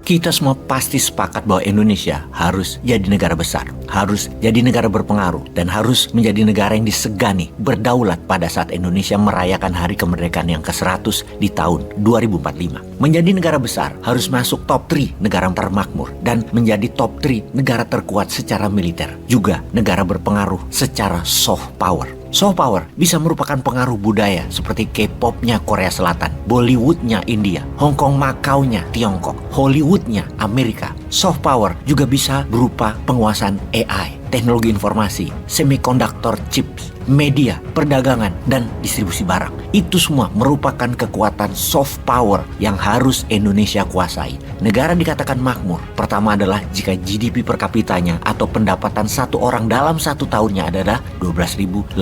Kita semua pasti sepakat bahwa Indonesia harus jadi negara besar, harus jadi negara berpengaruh, dan harus menjadi negara yang disegani, berdaulat pada saat Indonesia merayakan hari kemerdekaan yang ke-100 di tahun 2045. Menjadi negara besar harus masuk top 3 negara termakmur dan menjadi top 3 negara terkuat secara militer, juga negara berpengaruh secara soft power. Soft power bisa merupakan pengaruh budaya seperti K-popnya Korea Selatan, Bollywoodnya India, Hong Kong Macau-nya Tiongkok, Hollywoodnya Amerika. Soft power juga bisa berupa penguasaan AI, teknologi informasi, semikonduktor chips, media, perdagangan, dan distribusi barang. Itu semua merupakan kekuatan soft power yang harus Indonesia kuasai. Negara dikatakan makmur, pertama adalah jika GDP per kapitanya atau pendapatan satu orang dalam satu tahunnya adalah $12.800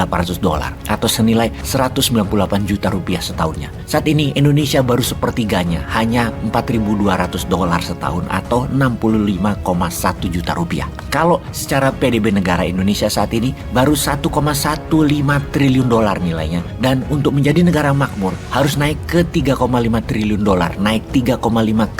atau senilai 198 juta rupiah setahunnya. Saat ini Indonesia baru sepertiganya, hanya $4.200 setahun atau 65,1 juta rupiah. Kalau secara PDB negara Indonesia saat ini baru 1,15 triliun dolar nilainya, dan untuk menjadi negara makmur harus naik ke 3,5 triliun dolar, naik 3,5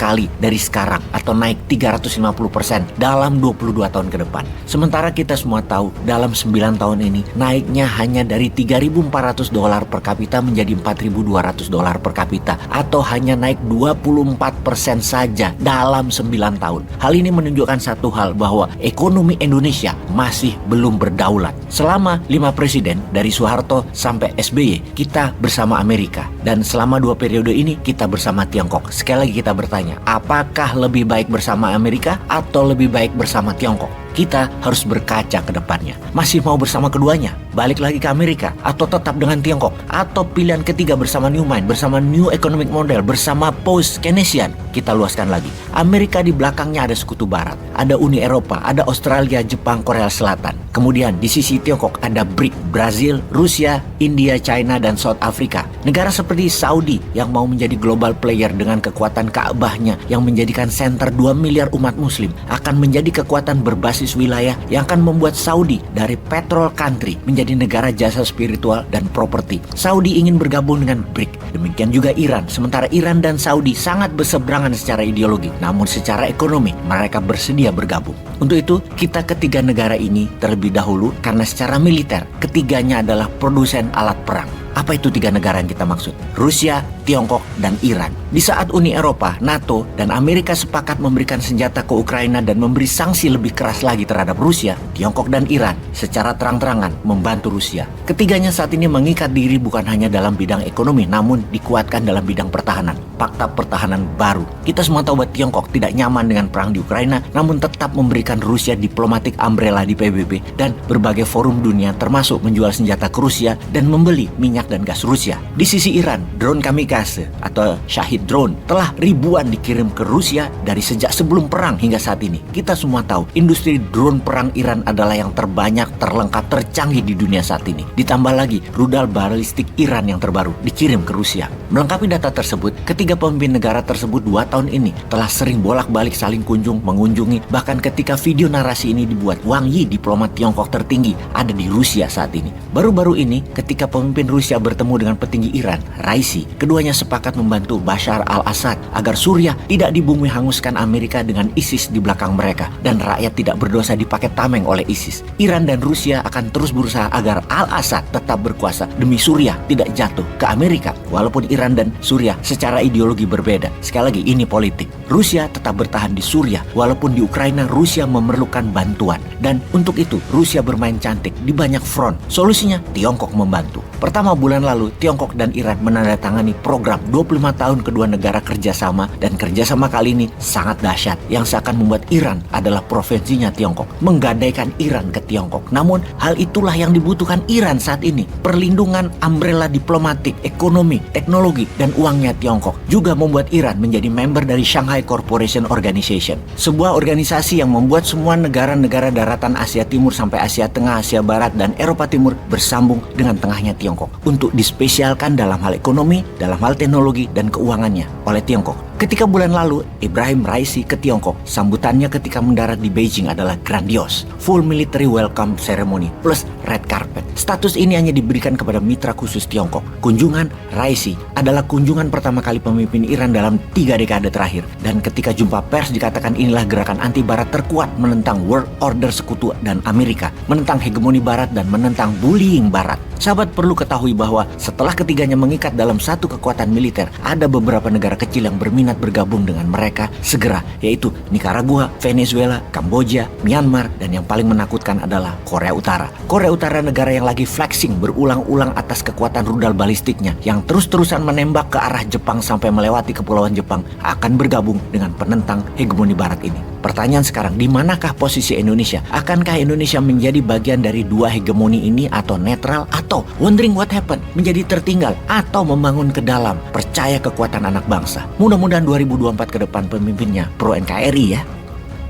kali dari sekarang atau naik 350% dalam 22 tahun ke depan. Sementara kita semua tahu dalam 9 tahun ini naiknya hanya dari $3.400 per kapita menjadi $4.200 per kapita atau hanya naik 24% saja dalam 9 tahun. Hal ini menunjukkan satu hal, bahwa ekonomi Indonesia masih belum berdaulat. Selama 5 presiden dari Soeharto sampai SBY kita bersama Amerika, dan selama 2 periode ini kita bersama Tiongkok. Sekali lagi kita bertanya, apakah lebih baik bersama Amerika atau lebih baik bersama Tiongkok? Kita harus berkaca ke depannya. Masih mau bersama keduanya? Balik lagi ke Amerika? Atau tetap dengan Tiongkok? Atau pilihan ketiga bersama New Mind, bersama New Economic Model, bersama Post-Keynesian? Kita luaskan lagi. Amerika di belakangnya ada Sekutu Barat, ada Uni Eropa, ada Australia, Jepang, Korea Selatan. Kemudian di sisi Tiongkok ada BRIC, Brazil, Rusia, India, China, dan South Africa. Negara seperti Saudi yang mau menjadi global player dengan kekuatan Ka'bahnya yang menjadikan center 2 miliar umat muslim akan menjadi kekuatan berbasis wilayah yang akan membuat Saudi dari petrol country menjadi negara jasa spiritual dan properti. Saudi ingin bergabung dengan BRIC. Demikian juga Iran. Sementara Iran dan Saudi sangat berseberangan secara ideologi, namun secara ekonomi mereka bersedia bergabung. Untuk itu, kita ketiga negara ini terlebih dahulu karena secara militer ketiganya adalah produsen alat perang. Apa itu 3 negara yang kita maksud? Rusia, Tiongkok, dan Iran. Di saat Uni Eropa, NATO, dan Amerika sepakat memberikan senjata ke Ukraina dan memberi sanksi lebih keras lagi terhadap Rusia, Tiongkok dan Iran secara terang-terangan membantu Rusia. Ketiganya saat ini mengikat diri bukan hanya dalam bidang ekonomi, namun dikuatkan dalam bidang pertahanan. Fakta pertahanan baru. Kita semua tahu bahwa Tiongkok tidak nyaman dengan perang di Ukraina, namun tetap memberikan Rusia diplomatic umbrella di PBB dan berbagai forum dunia, termasuk menjual senjata ke Rusia dan membeli minyak dan gas Rusia. Di sisi Iran, drone kamikaze atau Shahid drone telah ribuan dikirim ke Rusia dari sejak sebelum perang hingga saat ini. Kita semua tahu industri drone perang Iran adalah yang terbanyak, terlengkap, tercanggih di dunia saat ini. Ditambah lagi rudal balistik Iran yang terbaru dikirim ke Rusia. Melengkapi data tersebut, ketiga pemimpin negara tersebut 2 tahun ini telah sering bolak-balik saling mengunjungi. Bahkan ketika video narasi ini dibuat, Wang Yi, diplomat Tiongkok tertinggi, ada di Rusia saat ini. Baru-baru ini ketika pemimpin Rusia bertemu dengan petinggi Iran, Raisi, keduanya sepakat membantu Bashar al-Assad agar Suriah tidak dibumi hanguskan Amerika dengan ISIS di belakang mereka, dan rakyat tidak berdosa dipakai tameng oleh ISIS. Iran dan Rusia akan terus berusaha agar al-Assad tetap berkuasa demi Suriah tidak jatuh ke Amerika. Walaupun Iran dan Suriah secara ideologi berbeda, sekali lagi ini politik. Rusia tetap bertahan di Suriah walaupun di Ukraina Rusia memerlukan bantuan, dan untuk itu Rusia bermain cantik di banyak front. Solusinya Tiongkok membantu. Pertama, bulan lalu Tiongkok dan Iran menandatangani program 25 tahun kedua negara kerjasama, dan kerjasama kali ini sangat dahsyat yang seakan membuat Iran adalah provinsinya Tiongkok, menggadaikan Iran ke Tiongkok. Namun hal itulah yang dibutuhkan Iran saat ini, perlindungan umbrella diplomatik, ekonomi, teknologi, dan uangnya Tiongkok juga membuat Iran menjadi member dari Shanghai Cooperation Organization, sebuah organisasi yang membuat semua negara-negara daratan Asia Timur sampai Asia Tengah, Asia Barat, dan Eropa Timur bersambung dengan tengahnya Tiongkok untuk dispesialkan dalam hal ekonomi, dalam hal teknologi, dan keuangannya oleh Tiongkok. Ketika bulan lalu Ibrahim Raisi ke Tiongkok, sambutannya ketika mendarat di Beijing adalah grandios. Full military welcome ceremony plus red carpet. Status ini hanya diberikan kepada mitra khusus Tiongkok. Kunjungan Raisi adalah kunjungan pertama kali pemimpin Iran dalam 3 dekade terakhir. Dan ketika jumpa pers dikatakan inilah gerakan anti barat terkuat menentang world order sekutu dan Amerika, menentang hegemoni barat dan menentang bullying barat. Sahabat perlu ketahui bahwa setelah ketiganya mengikat dalam satu kekuatan militer, ada beberapa negara kecil yang berminat bergabung dengan mereka segera, yaitu Nicaragua, Venezuela, Kamboja, Myanmar, dan yang paling menakutkan adalah Korea Utara. Korea Utara negara yang lagi flexing berulang-ulang atas kekuatan rudal balistiknya yang terus-terusan menembak ke arah Jepang sampai melewati kepulauan Jepang akan bergabung dengan penentang hegemoni barat ini. Pertanyaan sekarang, di manakah posisi Indonesia? Akankah Indonesia menjadi bagian dari dua hegemoni ini atau netral, atau wondering what happened, menjadi tertinggal, atau membangun ke dalam, percaya kekuatan anak bangsa? Mudah-mudahan 2024 ke depan pemimpinnya pro NKRI ya.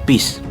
Peace.